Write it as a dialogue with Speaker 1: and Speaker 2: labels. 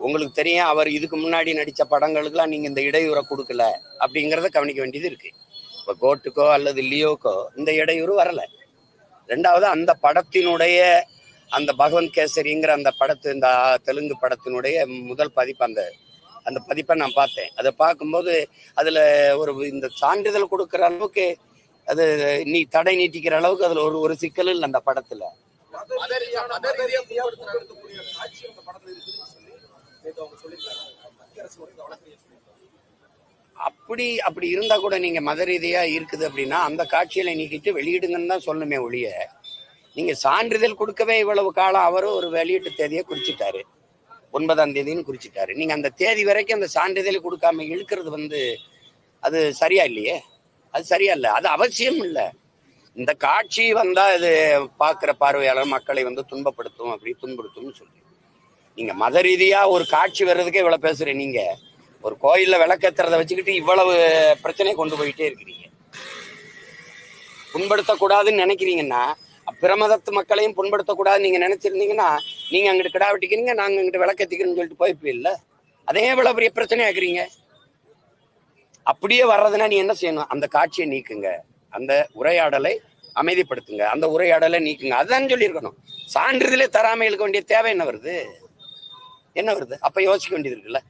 Speaker 1: உங்களுக்கு தெரியும், அவர் இதுக்கு முன்னாடி நடித்த படங்களுக்கெல்லாம் நீங்கள் இந்த இடையூறை கொடுக்கல அப்படிங்கிறத கவனிக்க வேண்டியது இருக்கு. இப்போ கோட்டுக்கோ அல்லது லியோக்கோ இந்த இடையூறு வரலை. ரெண்டாவது, அந்த படத்தினுடைய அந்த பகவந்த் கேசரிங்கிற அந்த இந்த தெலுங்கு படத்தினுடைய முதல் பதிப்பு, அந்த பதிப்பை நான் பார்த்தேன். அதை பார்க்கும்போது அதில் இந்த சான்றிதழ் கொடுக்குற அளவுக்கு அது தடை நீட்டிக்கிற அளவுக்கு அதில் ஒரு சிக்கல் இல்லை அந்த படத்தில். அப்படி இருந்தா கூட நீங்க மத ரீதியா இருக்குது அப்படின்னா அந்த காட்சியில நீக்கிட்டு வெளியிடுங்கன்னு தான் சொல்லணுமே ஒழிய, நீங்க சான்றிதழ் கொடுக்கவே இவ்வளவு காலம் அவரும் ஒரு வெளியீட்டு தேதியை குறிச்சிட்டாரு, 9ஆம் தேதின்னு குறிச்சிட்டாரு. நீங்க அந்த தேதி வரைக்கும் அந்த சான்றிதழ் கொடுக்காம இழுக்கிறது அது சரியா இல்லையே. அது சரியா இல்லை, அது அவசியம் இல்லை. இந்த காட்சி வந்தா இது பார்க்குற பார்வையாளர் மக்களை துன்பப்படுத்தும், அப்படி துன்புறுத்தும்னு சொல்லி நீங்க மத ரீதியா ஒரு காட்சி வர்றதுக்கே இவ்வளவு பேசுறேன். நீங்க ஒரு கோயில்ல விளக்கேத்துறதை வச்சுக்கிட்டு இவ்வளவு பிரச்சனையை கொண்டு போயிட்டே இருக்கிறீங்க. புண்படுத்தக்கூடாதுன்னு நினைக்கிறீங்கன்னா, பிரமதத்து மக்களையும் புண்படுத்தக்கூடாதுன்னு நீங்க நினைச்சிருந்தீங்கன்னா, நீங்க அங்கிட்டு கிடா வெட்டிக்கிறீங்க, நாங்க அங்கிட்டு விளக்கேத்திக்கிறோம்னு சொல்லிட்டு போய்ப்பே இல்லை. அதே இவ்வளவு பெரிய பிரச்சனை ஆக்குறீங்க. அப்படியே வர்றதுன்னா நீ என்ன செய்யணும்? அந்த காட்சியை நீக்குங்க, அந்த உரையாடலை அமைதிப்படுத்துங்க, அந்த உரையாடலை நீக்குங்க, அதுதான் சொல்லியிருக்கணும். சான்றிதழே தராம இருக்க வேண்டிய தேவை என்ன வருது? அப்ப யோசிக்க வேண்டியது இருக்குல்ல.